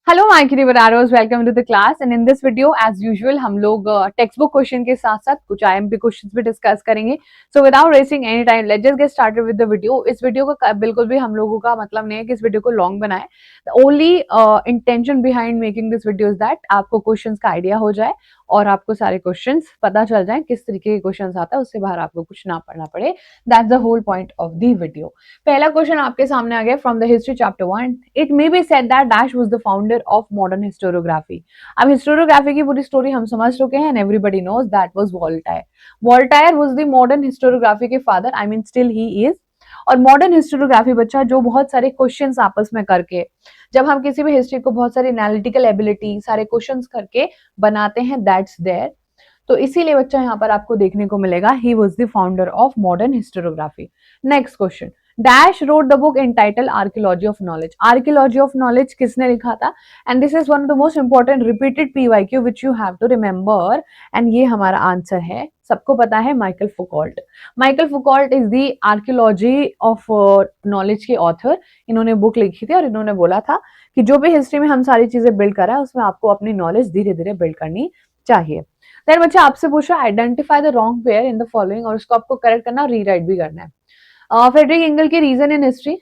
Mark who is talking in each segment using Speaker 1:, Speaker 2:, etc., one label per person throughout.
Speaker 1: Hello my cute आरोज, welcome to the class. And in this video as usual हम लोग text book question के साथ साथ कुछ आईएमपी क्वेश्चंस भी डिस्कस करेंगे। So without wasting any time let's just get started with the video. इस वीडियो का बिल्कुल भी हम लोगों का मतलब नहीं है कि इस वीडियो को लॉन्ग बनाए। The only intention behind making this video is that आपको क्वेश्चंस का आइडिया हो जाए और आपको सारे क्वेश्चंस पता चल जाए किस तरीके के क्वेश्चंस आता है, उससे बाहर आपको कुछ ना पढ़ना पड़े। That's the whole point of the video. पहला क्वेश्चन आपके सामने आ गया from the history chapter 1। It may be said that dash was the founder of modern historiography. अब हिस्टोरियोग्राफी की पूरी स्टोरी हम समझ चुके हैं and everybody knows that was Voltaire. Voltaire was the modern historiography के father, I mean still he is. और modern historiography बच्चा जो बहुत सारे क्वेश्चंस आपस में करके, जब हम किसी भी हिस्ट्री को बहुत सारी एनालिटिकल एबिलिटी सारे क्वेश्चंस करके बनाते हैं, दैट्स देयर। तो इसीलिए बच्चा यहाँ पर आपको देखने को मिलेगा he was the founder of modern historiography. Next question, dash wrote the book entitled archaeology of knowledge. Archaeology of knowledge किसने लिखा था? And this is one of the most important repeated PYQ which you have to remember. And ये हमारा answer है, सबको पता है, Michael Foucault. Michael Foucault is the archaeology of knowledge के ऑथर। इन्होंने बुक लिखी थी और इन्होंने बोला था कि जो भी हिस्ट्री में हम सारी चीजें बिल्ड कर रहे हैं उसमें आपको अपनी नॉलेज धीरे धीरे बिल्ड करनी चाहिए। देन बच्चा आपसे पूछा identify the wrong pair in the following, और उसको आपको करेक्ट करना और रीराइट भी करना है। फ्रेडरिक एंगल की reason in history,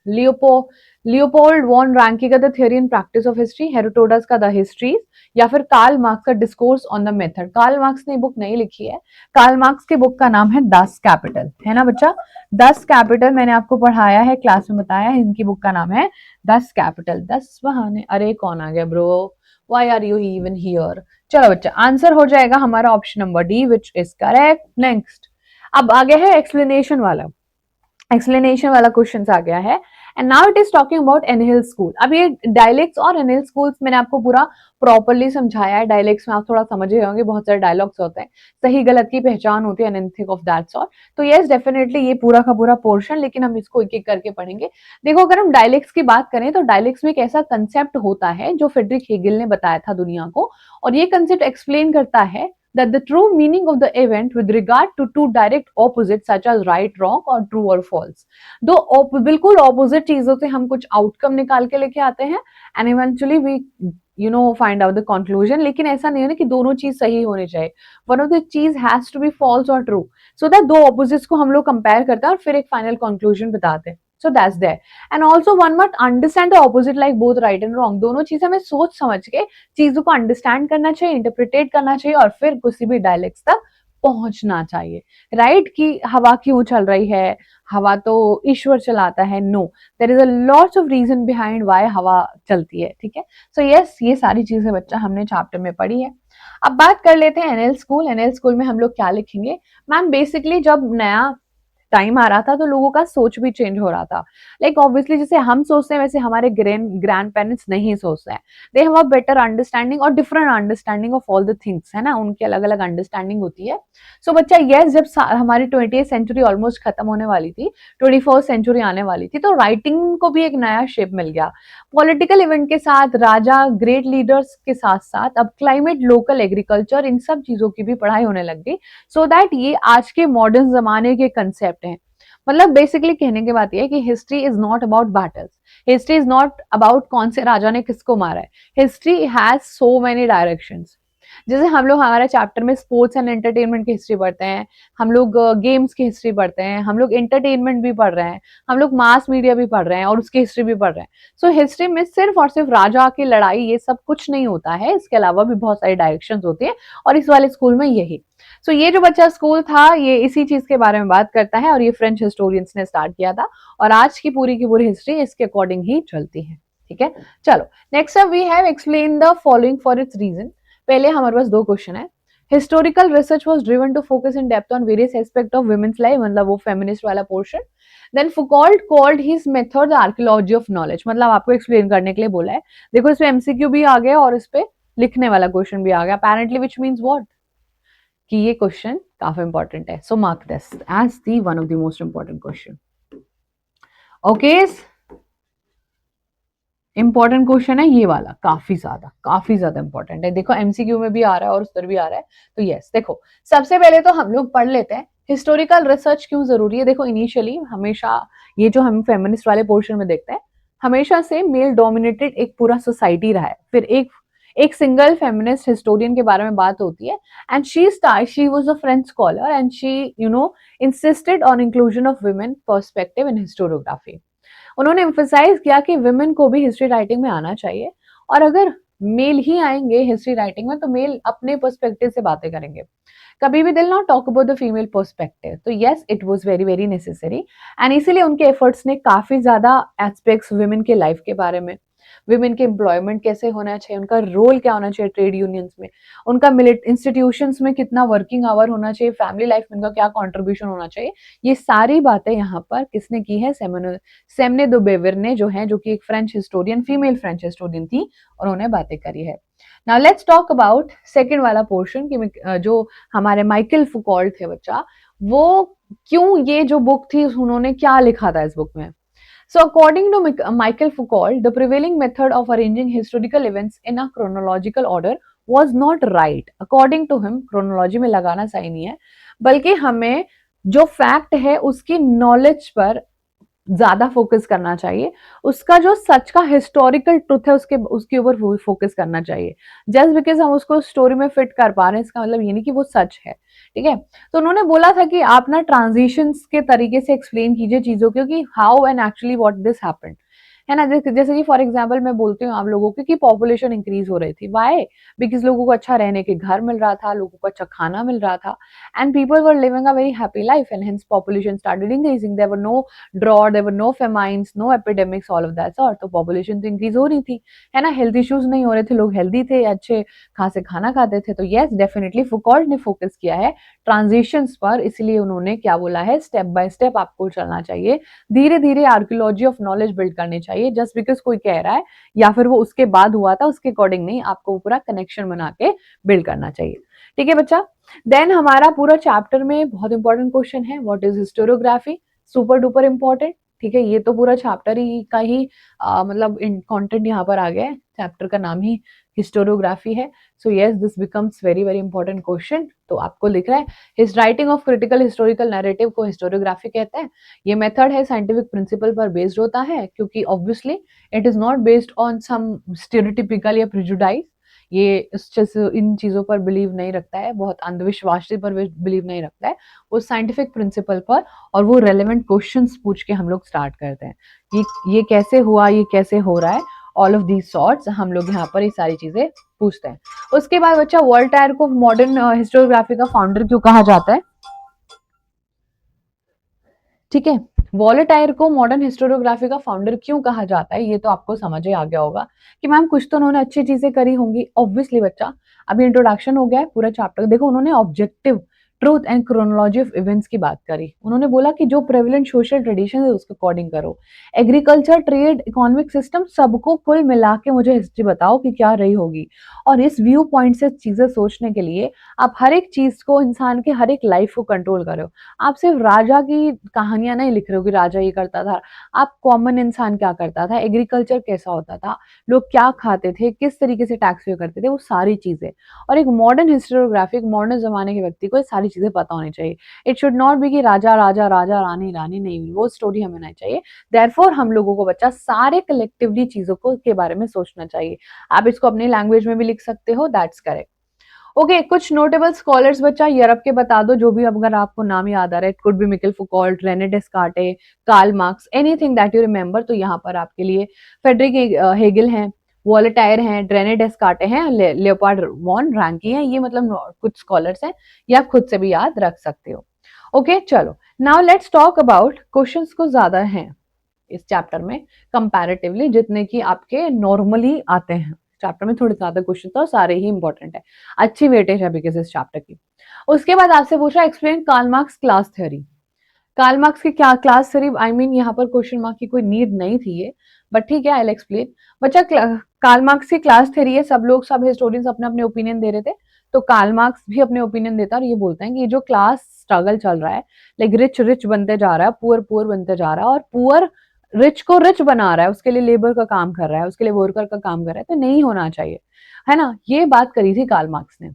Speaker 1: Leopold von Ranke का the theory in practice of history, Herodotus का द हिस्ट्रीज, या फिर कार्ल मार्क्स का discourse on the method. Karl Marx ने बुक नहीं लिखी है। कार्ल मार्क्स के बुक का नाम है दस कैपिटल, है ना बच्चा? दस कैपिटल मैंने आपको पढ़ाया है, क्लास में बताया है। इनकी बुक का नाम है दस कैपिटल। 10 बहाने, अरे कौन आ गया bro, why are you even here? चलो बच्चा, आंसर हो जाएगा हमारा option number D which is correct. Next, अब आ गया है एक्सप्लेनेशन वाला क्वेश्चन आ गया है। And now it is talking about Annales school. अब ये डायलेक्ट्स और एनहिल स्कूल्स मैंने आपको पूरा प्रॉपरली समझाया है। डायलेक्ट्स में आप थोड़ा समझ रहे होंगे, बहुत सारे डायलॉग्स होते हैं, सही गलत की पहचान होती है, एनीथिंग ऑफ दैट सॉर्ट। तो यस डेफिनेटली ये पूरा का पूरा पोर्शन, लेकिन हम इसको एक एक करके पढ़ेंगे। देखो, अगर हम डायलेक्ट्स की बात करें तो डायलेक्ट्स में एक ऐसा कंसेप्ट होता है जो फ्रेडरिक हेगल ने बताया था दुनिया को, और ये कंसेप्ट एक्सप्लेन करता है that the true meaning of the event with regard to two direct opposites such as right, wrong or true or false। दो बिल्कुल ऑपोजिट चीजों से हम कुछ आउटकम निकाल के लेके आते हैं and eventually we find out the conclusion. लेकिन ऐसा नहीं है ना कि दोनों चीज सही होनी चाहिए। वन ऑफ द चीज हैज टू बी फॉल्स और ट्रू, सो दैट दो ऑपोजिट्स को हम लोग कंपेयर करते हैं और फिर एक फाइनल कंक्लूजन बताते हैं। So that's there. And also one must understand the opposite like both right and wrong। दोनों चीजें हमें सोच समझ के चीजों को अंडरस्टैंड करना चाहिए, इंटरप्रिटेट करना चाहिए और फिर किसी भी डायलेक्ट्स तक पहुंचना चाहिए। राइट कि हवा क्यों चल रही है, हवा तो ईश्वर चलाता है, no, there is a lots of reason behind why हवा चलती है। ठीक है, सो यस, ये सारी चीजें बच्चा हमने चैप्टर में पढ़ी है। अब बात कर लेते हैं एनएल स्कूल। एनएल स्कूल में हम लोग क्या लिखेंगे? मैम बेसिकली जब नया टाइम आ रहा था तो लोगों का सोच भी चेंज हो रहा था। लाइक ऑब्वियसली जैसे हम सोचते हैं वैसे हमारे ग्रैंड पेरेंट्स नहीं सोचते हैं। They have a better understanding और different understanding of all the things, है ना, उनकी अलग अलग अंडरस्टैंडिंग होती है। सो बच्चा यस, जब हमारी 20th सेंचुरी ऑलमोस्ट खत्म होने वाली थी, 21st सेंचुरी आने वाली थी, तो राइटिंग को भी एक नया शेप मिल गया। पॉलिटिकल इवेंट के साथ, राजा, ग्रेट लीडर्स के साथ साथ अब क्लाइमेट, लोकल एग्रीकल्चर, इन सब चीजों की भी पढ़ाई होने लग गई। सो दैट ये आज के मॉडर्न जमाने के कंसेप्ट हैं। मतलब बेसिकली कहने की बात यह है कि history is not about battles, history is not about कौन से राजा ने किसको मारा है। History has so many directions. जैसे हम लोग हमारे चैप्टर में स्पोर्ट्स एंड एंटरटेनमेंट की हिस्ट्री पढ़ते हैं, हम लोग गेम्स की हिस्ट्री पढ़ते हैं, हम लोग एंटरटेनमेंट भी पढ़ रहे हैं, हम लोग मास मीडिया भी पढ़ रहे हैं और उसकी हिस्ट्री भी पढ़ रहे हैं। सो हिस्ट्री में सिर्फ और सिर्फ राजा की लड़ाई ये सब कुछ नहीं होता है, इसके अलावा भी बहुत सारी डायरेक्शंस होती है और इस वाले स्कूल में यही। सो ये जो बच्चा स्कूल था ये इसी चीज के बारे में बात करता है और ये फ्रेंच हिस्टोरियंस ने स्टार्ट किया था और आज की पूरी हिस्ट्री इसके अकॉर्डिंग ही चलती है। ठीक है, चलो next we have explain the following for its reason. पहले हमारे पास दो क्वेश्चन है। Historical research was driven to focus in depth on various aspect of women's life, मतलब वो फेमिनिस्ट वाला portion. Then Foucault called his method the archaeology of knowledge, मतलब आपको एक्सप्लेन करने के लिए बोला है। देखो इसमें एमसीक्यू भी आ गया और इस पे लिखने वाला क्वेश्चन भी आ गया, अपेरेंटली विच मीन्स व्हाट, कि ये क्वेश्चन काफी इंपॉर्टेंट है। So mark this as the one of the most important question. Okay, important question है ये वाला, काफी ज्यादा इंपॉर्टेंट है। देखो एमसीक्यू में भी आ रहा है और उस पर भी आ रहा है। तो यस, देखो सबसे पहले तो हम लोग पढ़ लेते हैं हिस्टोरिकल रिसर्च क्यों जरूरी है। देखो इनिशियली हमेशा ये जो हम फेमिनिस्ट वाले पोर्शन में देखते हैं, हमेशा से मेल डोमिनेटेड एक पूरा सोसाइटी रहा है। फिर एक सिंगल फेमिनिस्ट हिस्टोरियन के बारे में बात होती है, and she was a French scholar and she insisted on inclusion of women perspective in historiography. उन्होंने एम्फसाइज किया कि वुमेन को भी हिस्ट्री राइटिंग में आना चाहिए, और अगर मेल ही आएंगे हिस्ट्री राइटिंग में तो मेल अपने पर्सपेक्टिव से बातें करेंगे, कभी भी did not talk about the female perspective. तो yes, it was very very necessary, and इसीलिए उनके एफर्ट्स ने काफी ज्यादा एस्पेक्ट्स वुमेन के लाइफ के बारे में, वुमेन के एम्प्लॉयमेंट कैसे होना चाहिए, उनका रोल क्या होना चाहिए ट्रेड यूनियंस में, उनका मिलिट इंस्टीट्यूशंस में कितना वर्किंग आवर होना चाहिए, फैमिली लाइफ में उनका क्या कंट्रीब्यूशन होना चाहिए, ये सारी बातें यहाँ पर किसने की है, सेमने दो बेवर ने, जो कि एक French historian, female French historian थी, उन्होंने बातें करी है। Now let's talk about second वाला पोर्शन कि जो हमारे माइकल फुकॉल्ट थे बच्चा, वो क्यों, ये जो बुक थी उन्होंने क्या लिखा था इस बुक में। So according to Michael Foucault, the prevailing method of arranging historical events in a chronological order was not right. According to him, chronology में लगाना सही नहीं है, बल्कि हमें जो फैक्ट है उसकी नॉलेज पर ज्यादा फोकस करना चाहिए, उसका जो सच का हिस्टोरिकल ट्रुथ है उसके ऊपर फोकस करना चाहिए। जस्ट बिकॉज हम उसको स्टोरी में फिट कर पा रहे हैं इसका मतलब ये नहीं कि वो सच है, ठीक है। तो उन्होंने बोला था कि आप ना ट्रांजिशंस के तरीके से एक्सप्लेन कीजिए चीजों को कि how and actually what this happened, है ना। जैसे कि फॉर एग्जाम्पल मैं बोलती हूँ आप लोगों को कि पॉपुलेशन इंक्रीज हो रही थी, वाई, बिकॉज लोगों को अच्छा रहने के घर मिल रहा था, लोगों को अच्छा खाना मिल रहा था, and people were living a very happy life, and hence population started increasing, there were no drought, there were no famines, no epidemics, all of that sort. तो पॉपुलेशन तो इंक्रीज हो रही थी, है ना, हेल्थ इश्यूज नहीं हो रहे थे, लोग हेल्दी थे, अच्छे खासे खाना खाते थे। तो यस, डेफिनेटली फुकॉल्ट ने फोकस किया है ट्रांजिशंस पर, इसलिए उन्होंने क्या बोला है, स्टेप बाय स्टेप आपको चलना चाहिए, धीरे धीरे आर्कियोलॉजी ऑफ नॉलेज बिल्ड करनी चाहिए। जस्ट बिकॉज कोई कह रहा है या फिर वो उसके बाद हुआ था उसके अकॉर्डिंग नहीं, आपको पूरा कनेक्शन बना के बिल्ड करना चाहिए, ठीक है बच्चा। देन हमारा पूरा चैप्टर में बहुत इंपॉर्टेंट क्वेश्चन है, what is historiography, super duper important, ठीक है। ये तो पूरा चैप्टर ही का ही मतलब कंटेंट यहाँ पर आ गया है, चैप्टर का नाम ही हिस्टोरियोग्राफी है। So yes, this becomes very very important question. तो आपको लिख रहा है his writing of critical historical narrative को हिस्टोरियोग्राफी कहते हैं। ये मेथड है साइंटिफिक प्रिंसिपल पर बेस्ड होता है, क्योंकि obviously it is not based on some stereotypical या प्रिजुडाइज, ये इन चीजों पर बिलीव नहीं रखता है, बहुत अंधविश्वास पर बिलीव नहीं रखता है, वो साइंटिफिक प्रिंसिपल पर, और वो रेलेवेंट क्वेश्चंस पूछ के हम लोग स्टार्ट करते हैं, ये कैसे हुआ, ये कैसे हो रहा है, ऑल ऑफ दीज सॉर्ट्स हम लोग यहाँ पर ये सारी चीजें पूछते हैं। उसके बाद बच्चा वॉल्टायर को मॉडर्न हिस्टोरियोग्राफी का फाउंडर क्यों कहा जाता है, ठीक है। वॉलेटायर को मॉडर्न हिस्टोरियोग्राफी का फाउंडर क्यों कहा जाता है, ये तो आपको समझ ही आ गया होगा कि मैम कुछ तो उन्होंने अच्छी चीजें करी होंगी, ऑब्वियसली बच्चा। अभी इंट्रोडक्शन हो गया है, पूरा चैप्टर देखो, उन्होंने objective truth and chronology of events की बात करी। उन्होंने बोला कि जो प्रेवलेंट सोशल ट्रेडिशन है उसके अकॉर्डिंग करो, एग्रीकल्चर, ट्रेड, इकोनॉमिक सिस्टम, सबको कुल मिला के मुझे हिस्ट्री बताओ कि क्या रही होगी। और इस व्यू पॉइंट से चीजें सोचने के लिए आप हर एक चीज को, इंसान के हर एक लाइफ को कंट्रोल करो। आप सिर्फ राजा की कहानियां नहीं लिख रहे हो कि राजा ये करता था, आप कॉमन इंसान क्या करता था, एग्रीकल्चर कैसा होता था, लोग क्या खाते थे, किस तरीके से टैक्स पे करते थे, वो सारी चीजें। और एक मॉडर्न हिस्टोरियोग्राफिक मॉडर्न जमाने के व्यक्ति को ये सारी चीजें पता होनी चाहिए। इट शुड नॉट बी कि राजा राजा राजा रानी रानी, नहीं, वो स्टोरी हमें नहीं चाहिए। देयरफॉर हम लोगों को बच्चा सारे कलेक्टिवली चीजों को के बारे में सोचना चाहिए। आप इसको अपनी लैंग्वेज में भी लिख सकते हो, दैट्स करेक्ट। ओके, कुछ नोटेबल स्कॉलर्स बच्चा यूरोप के बता दो, जो भी अगर आपको नाम याद आ रहा है, it could be Michel Foucault, René Descartes, Karl Marx, anything that you remember. तो यहाँ पर आपके लिए फेडरिक हेगल हैं, वॉलेटायर हैं, रेने डेस्कार्टे हैं, लियोपार्ड वॉन रांकी हैं, ये मतलब कुछ स्कॉलर्स हैं, ये आप खुद से भी याद रख सकते हो। ओके चलो, now let's talk about questions को ज्यादा हैं इस चैप्टर में कंपैरेटिवली जितने की आपके नॉर्मली आते हैं। चैप्टर में थोड़े ज्यादा क्वेश्चन तो सारे ही इंपॉर्टेंट है, अच्छी वेटेज है बिकॉज इस चैप्टर की। उसके बाद आपसे पूछा explain Karl Marx class theory. Karl Marx की क्या क्लास थ्योरी, आई मीन यहाँ पर क्वेश्चन मार्क की कोई नीड नहीं थी ये, बट ठीक है, आई विल एक्सप्लेन। बच्चा कार्ल मार्क्स की क्लास थ्योरी है, सब हिस्टोरियंस अपने अपने ओपिनियन दे रहे थे, तो कार्ल मार्क्स भी अपने ओपिनियन देता है और ये बोलते हैं कि ये जो क्लास स्ट्रगल चल रहा है, लाइक रिच रिच बनते जा रहा है, पुअर पुअर बनते जा रहा है, और पुअर रिच को रिच बना रहा है, उसके लिए लेबर का काम कर रहा है, उसके लिए वर्कर का काम कर रहा है, तो नहीं होना चाहिए, है ना। ये बात करी थी कार्ल मार्क्स ने।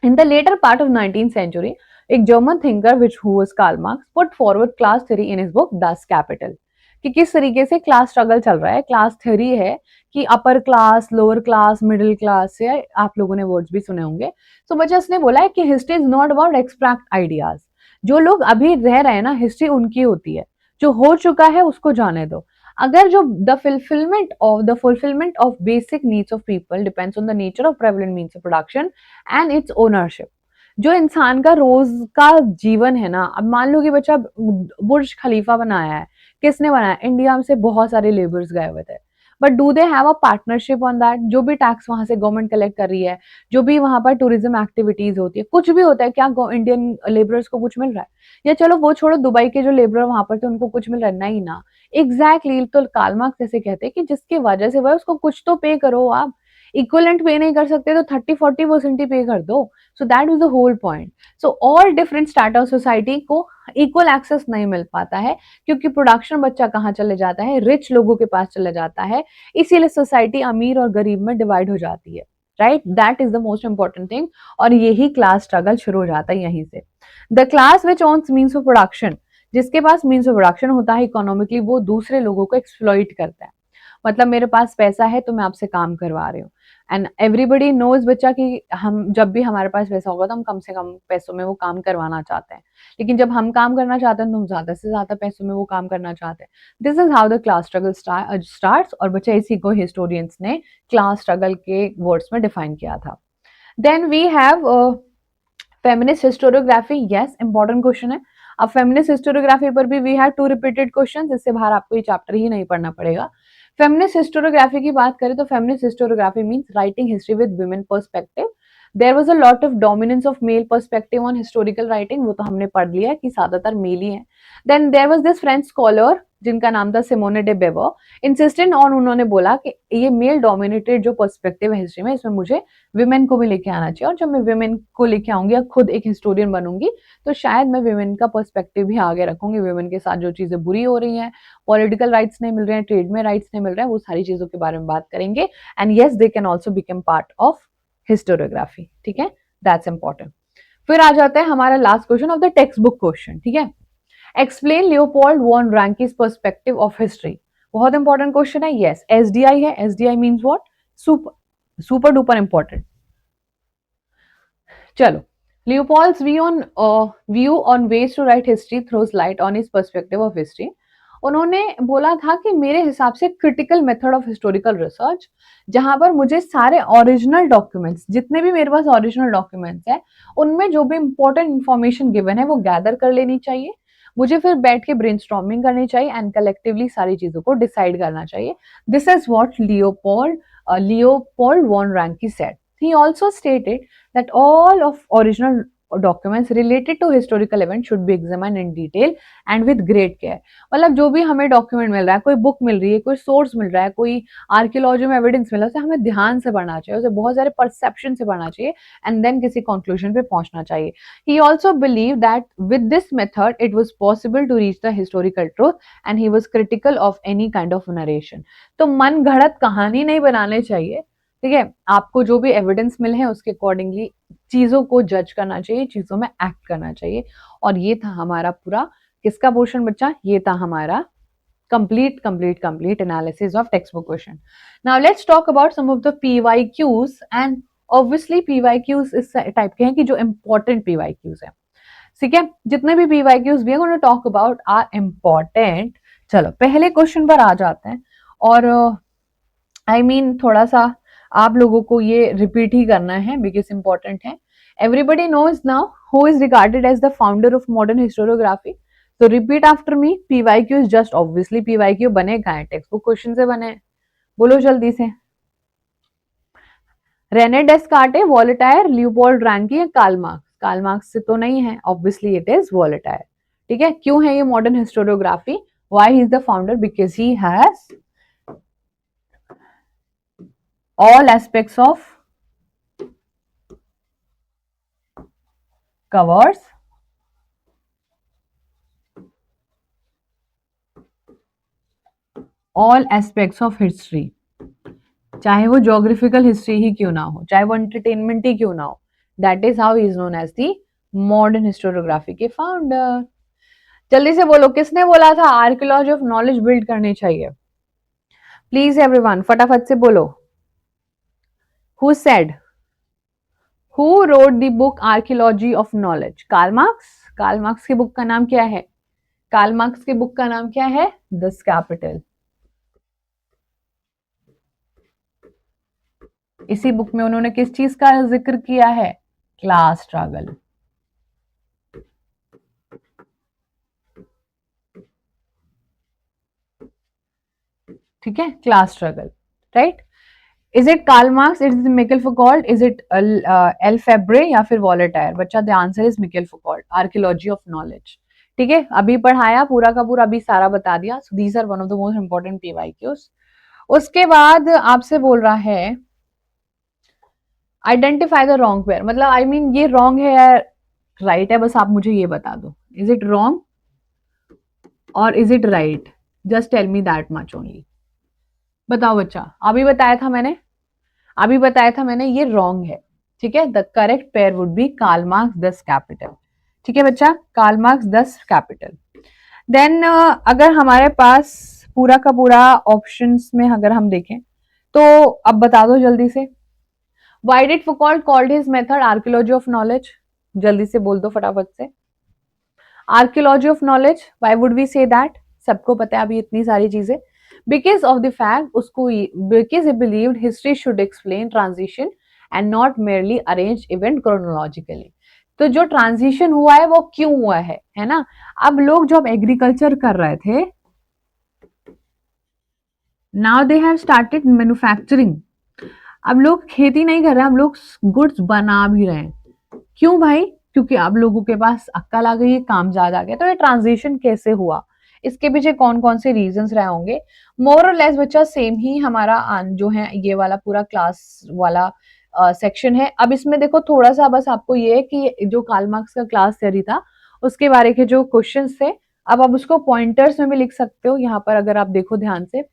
Speaker 1: In the latter part of 19th century, एक German thinker which who was Karl Marx put forward class theory in his book Das Kapital. कि किस तरीके से क्लास स्ट्रगल चल रहा है, क्लास थ्योरी है कि upper class, lower class, middle class से आप लोगों ने वर्ड्स भी सुने होंगे। सो बच्चा उसने बोला है कि history is not about extract ideas. जो लोग अभी रह रहे हैं ना, हिस्ट्री उनकी होती है, जो हो चुका है उसको जाने दो। अगर जो the fulfilment of basic needs of people depends on the nature of prevalent means of production and it's ownership. जो इंसान का रोज का जीवन है ना, अब मान लो कि बच्चा बुर्ज खलीफा बनाया है, किसने बनाया? इंडिया में से बहुत सारे लेबर्स गए हुए थे, but do they have a partnership on that? जो भी टैक्स वहां से गवर्नमेंट कलेक्ट कर रही है, जो भी वहां पर टूरिज्म एक्टिविटीज होती है, कुछ भी होता है, क्या इंडियन लेबरर्स को कुछ मिल रहा है? या चलो वो छोड़ो, दुबई के जो लेबर वहां पर थे उनको कुछ मिल रहा है? नहीं ना। एग्जैक्टली तो कार्ल मार्क्स ऐसे कहते हैं कि जिसकी वजह से वह, उसको कुछ तो पे करो। आप इक्वलेंट पे नहीं कर सकते तो 30-40% ही पे कर दो। So that is the whole point. So all different strata of society को इक्वल एक्सेस नहीं मिल पाता है, क्योंकि प्रोडक्शन बच्चा कहाँ चले जाता है? रिच लोगों के पास चले जाता है। इसीलिए सोसाइटी अमीर और गरीब में डिवाइड हो जाती है। Right, that is the most important thing. और यही क्लास स्ट्रगल शुरू हो जाता है यहीं से। The class which owns means of production, जिसके पास मीन्स ऑफ प्रोडक्शन होता है इकोनॉमिकली, वो दूसरे लोगों को एक्सप्लॉइट करता है। मतलब मेरे पास पैसा है तो मैं आपसे काम करवा रही हूँ। एंड एवरीबडी नोज बच्चा कि हम जब भी हमारे पास पैसा होगा तो हम कम से कम पैसों में वो काम करवाना चाहते हैं, लेकिन जब हम काम करना चाहते हैं तो हम ज्यादा से ज्यादा पैसों में वो काम करना चाहते हैं। This is how the class struggle starts. और बच्चा इसी को हिस्टोरियंस ने क्लास स्ट्रगल के वर्ड्स में डिफाइन किया था। Then we have feminist historiography. Yes, important question है। अब फेमिनिस्ट हिस्टोरियोग्राफी पर भी वी हैव 2 रिपीटेड क्वेश्चंस, इससे बाहर आपको ये चैप्टर ही नहीं पढ़ना पड़ेगा। फेमिनिस्ट हिस्टोरियोग्राफी की बात करें तो feminist historiography means writing history with women perspective. There was a lot of dominance of male perspective on historical writing, वो तो हमने पढ़ लिया है कि ज्यादातर मेल ही है। Then there was this French scholar जिनका नाम था Simone de Beauvoir insistent on, उन्होंने बोला कि ये मेल डोमिनेटेड जो पर्सपेक्टिव है हिस्ट्री में, इसमें मुझे विमेन को भी लेके आना चाहिए। और जब मैं विमेन को लेके आऊंगी या खुद एक हिस्टोरियन बनूंगी तो शायद मैं विमेन का पर्सपेक्टिव भी आगे रखूंगी। विमेन के साथ जो चीजें बुरी हो रही हैं, पॉलिटिकल राइट्स नहीं मिल रहे हैं, ट्रेड में राइट्स नहीं मिल रहे हैं, वो सारी चीजों के बारे में बात करेंगे। And yes, they can also become part of historiography. ठीक है, दैट्स इंपॉर्टेंट। फिर आ जाता है हमारा last question of the textbook question. ठीक है, explain Leopold von Ranke's perspective of history. बहुत इंपॉर्टेंट क्वेश्चन है। यस, एसडीआई है। SDI means what? Super super duper important. चलो, Leopold's view on ways to write history throws light on his perspective of history. उन्होंने बोला था कि मेरे हिसाब से critical method of historical research, जहां पर मुझे सारे ओरिजिनल डॉक्यूमेंट्स, जितने भी मेरे पास ओरिजिनल डॉक्यूमेंट्स हैं, उनमें जो भी इंपॉर्टेंट इंफॉर्मेशन गिवन है वो गैदर कर लेनी चाहिए। मुझे फिर बैठ के ब्रेनस्टॉर्मिंग करनी चाहिए एंड कलेक्टिवली सारी चीजों को डिसाइड करना चाहिए। This is what Leopold von Ranke said. He also stated that all of original documents related to historical event should be examined in detail and with great care। मतलब जो भी हमें document मिल रहा है, कोई बुक मिल रही है, कोई सोर्स मिल रहा है, कोई आर्कियोलॉजी में एविडेंस मिल रहा है, उसे हमें ध्यान से पढ़ना चाहिए, उसे बहुत सारे परसेप्शन से पढ़ना चाहिए एंड देन किसी कंक्लूजन पे पहुंचना चाहिए। He also believed that with this method it was possible to reach the historical truth and he was critical of any kind of narration। तो मन घड़त कहानी नहीं बनाने चाहिए। ठीक है, आपको जो भी एविडेंस मिले हैं उसके अकॉर्डिंगली चीजों को जज करना चाहिए, चीजों में एक्ट करना चाहिए। और ये था हमारा पूरा किसका पोर्शन बच्चा? ये था हमारा complete analysis of textbook question. Now let's talk about some of the PYQs. And obviously PYQs इस टाइप के हैं कि जो इंपॉर्टेंट पीवाईक्यूज है। ठीक है, जितने भी पीवाईक्यूज भी है उन्होंने टॉक अबाउट आर इंपॉर्टेंट। चलो पहले क्वेश्चन पर आ जाते हैं। और आई मीन थोड़ा सा आप लोगों को ये रिपीट ही करना है बिकॉज इंपॉर्टेंट है। Everybody knows now who is regarded as the founder of modern historiography. तो repeat after me. PYQ is just obviously PYQ बने कहाँ है? टेक्स्ट बुक क्वेश्चन से बने। बोलो जल्दी से। रेने डेस्कार्टे, वॉलेटायर, लियोपोल्ड रैंकी या कार्ल मार्क्स? कार्ल मार्क्स से तो नहीं है, ऑब्वियसली इट इज वॉलेटायर। ठीक है, क्यों है ये modern historiography? Why he is the founder? Because he has all aspects of covers all aspects of history, चाहे वो ज्योग्राफिकल हिस्ट्री ही क्यों ना हो, चाहे वो एंटरटेनमेंट ही क्यों ना हो। That is how he is known as the modern historiography के फाउंडर। जल्दी से बोलो, किसने बोला था आर्कियोलॉजी ऑफ नॉलेज बिल्ड करनी चाहिए? प्लीज एवरीवन फटाफट से बोलो। Who said? Who wrote the book archaeology of knowledge? Karl Marx. Karl Marx की बुक का नाम क्या है? कार्ल मार्क्स की बुक का नाम क्या है? This capital. इसी बुक में उन्होंने किस चीज का जिक्र किया है? Class struggle. ठीक है, class struggle, right? Is it Karl Marx, is it Michel Foucault, is it L Febvre या फिर वॉलेटायर? बच्चा the answer is Michel Foucault, archaeology of knowledge. ठीक है, अभी पढ़ाया पूरा का पूरा, अभी सारा बता दिया। So these are one of the most important PYQs. उसके बाद आपसे बोल रहा है आइडेंटिफाई द रॉन्ग पेयर, मतलब आई मीन ये रॉन्ग है या राइट है, बस आप मुझे ये बता दो, इज इट रॉन्ग और is it right? Just tell me that much only. बताओ बच्चा, अभी बताया था मैंने, अभी बताया था मैंने, ये रॉन्ग है। ठीक है, the correct pair would be Karl Marx 10 capital. ठीक है बच्चा, कार्ल मार्क्स 10 कैपिटल। देन अगर हमारे पास पूरा का पूरा ऑप्शंस में अगर हम देखें तो अब बता दो जल्दी से। Why did Foucault called his method archaeology of knowledge? जल्दी से बोल दो फटाफट से। Archaeology of knowledge, why would we say that? सबको पता है अभी इतनी सारी चीजें। बिकॉज ऑफ द फैक्ट उसको, because he believed history should explain transition and not merely arrange event chronologically. तो जो ट्रांजिशन हुआ है वो क्यों हुआ है ना? अब लोग जब एग्रीकल्चर कर रहे थे, now they have started manufacturing. अब लोग खेती नहीं कर रहे हैं, अब लोग गुड्स बना भी रहे हैं। क्यों भाई? क्योंकि अब लोगों के पास अक्ल आ गई है, काम ज्यादा आ गया। तो ये ट्रांजिशन कैसे हुआ, इसके पीछे कौन कौन से रीजंस रहे होंगे? मोर और लेस बच्चा सेम ही हमारा जो है ये वाला पूरा क्लास वाला सेक्शन है। अब इसमें देखो थोड़ा सा बस आपको ये है कि जो कार्ल मार्क्स का क्लास थ्योरी था उसके बारे के जो क्वेश्चंस थे, अब आप उसको पॉइंटर्स में भी लिख सकते हो यहाँ पर अगर आप देखो ध्यान से।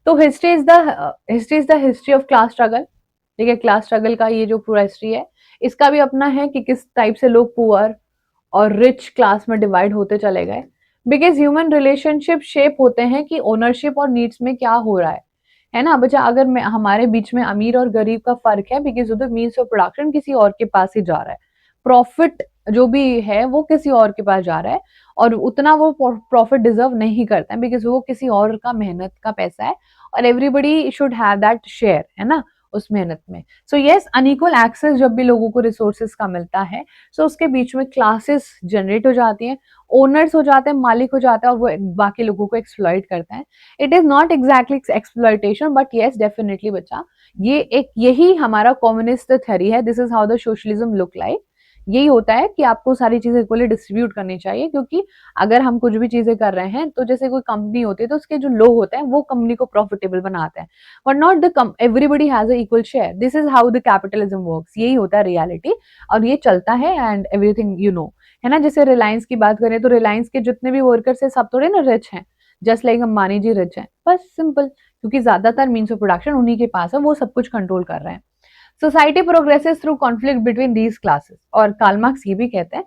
Speaker 1: तो history is the history of class struggle. ठीक है, क्लास स्ट्रगल का ये जो पूरा हिस्ट्री है, इसका भी अपना है कि किस टाइप से लोग पुअर और रिच क्लास में डिवाइड होते चले गए। बिकॉज ह्यूमन रिलेशनशिप शेप होते हैं कि ओनरशिप और नीड्स में क्या हो रहा है ना बच्चा? अगर हमारे बीच में अमीर और गरीब का फर्क है because of the means of production किसी और के पास ही जा रहा है, प्रॉफिट जो भी है वो किसी और के पास जा रहा है, और उतना वो प्रॉफिट डिजर्व नहीं करता है बिकॉज वो किसी और का मेहनत का पैसा है, और everybody should have that share, है ना, उस मेहनत में। सो यस, अनइक्वल एक्सेस जब भी लोगों को रिसोर्सेज का मिलता है, सो उसके बीच में क्लासेस जनरेट हो जाती हैं, ओनर्स हो जाते हैं, मालिक हो जाता है, और वो बाकी लोगों को एक्सप्लॉइट करते हैं। It is not exactly exploitation, but yes definitely बच्चा, ये एक यही हमारा कम्युनिस्ट थ्योरी है। This is how the socialism look like. यही होता है कि आपको सारी चीजें इक्वली डिस्ट्रीब्यूट करनी चाहिए, क्योंकि अगर हम कुछ भी चीजें कर रहे हैं तो जैसे कोई कंपनी होती है तो उसके जो लोग होते हैं वो कंपनी को प्रॉफिटेबल बनाते हैं, but not the everybody has a equal share. This is how the capitalism works, यही होता है रियलिटी, और ये चलता है एंड एवरीथिंग यू नो, है ना? जैसे रिलायंस की बात करें तो रिलायंस के जितने भी वर्कर्स है सब थोड़े ना रिच हैं, जस्ट लाइक अंबानी जी रिच हैं, बस सिंपल, क्योंकि ज्यादातर मीन्स ऑफ प्रोडक्शन उन्हीं के पास है, वो सब कुछ कंट्रोल कर रहे हैं। Society progresses through conflict between these classes, और कार्ल मार्क्स ये भी कहते हैं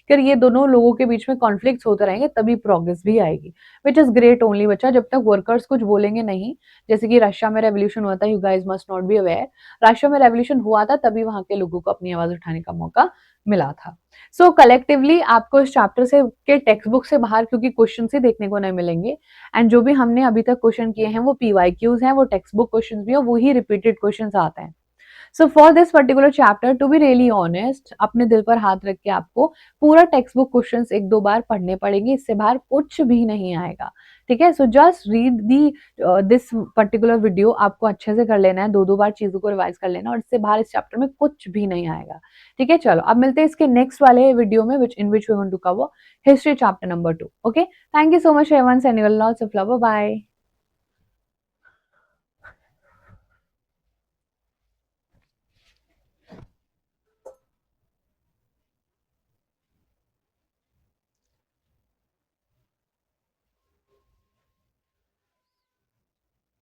Speaker 1: कि अगर ये दोनों लोगों के बीच में कॉन्फ्लिक्ट होते रहेंगे तभी प्रोग्रेस भी आएगी, विच इज ग्रेट ओनली बच्चा, जब तक वर्कर्स कुछ बोलेंगे नहीं। जैसे कि रशिया में रेवोल्यूशन हुआ था, you guys must not be aware, Russia में रेवोल्यूशन हुआ था तभी वहां के लोगों को अपनी आवाज उठाने का मौका मिला था। सो कलेक्टिवली आपको इस चैप्टर से के टेक्स्ट बुक से बाहर क्योंकि क्वेश्चन ही देखने को नहीं मिलेंगे, एंड जो भी हमने अभी तक क्वेश्चन किए हैं वो पीवाईक्यूज हैं, वो टेक्स्ट बुक क्वेश्चन भी है, वही रिपीटेड क्वेश्चन आते हैं। So for this particular chapter to be really honest, अपने दिल पर हाथ रख के आपको पूरा टेक्स्ट बुक क्वेश्चंस एक दो बार पढ़ने पड़ेंगे, इससे बाहर कुछ भी नहीं आएगा। ठीक है, so just read the this particular video, आपको अच्छे से कर लेना है, दो दो बार चीजों को रिवाइज कर लेना, और इससे बाहर इस चैप्टर में कुछ भी नहीं आएगा। ठीक है, चलो अब मिलते हैं इसके नेक्स्ट वाले वीडियो में in which we want to cover history chapter number 2। Okay, thank you so much everyone, sending lots of love, bye.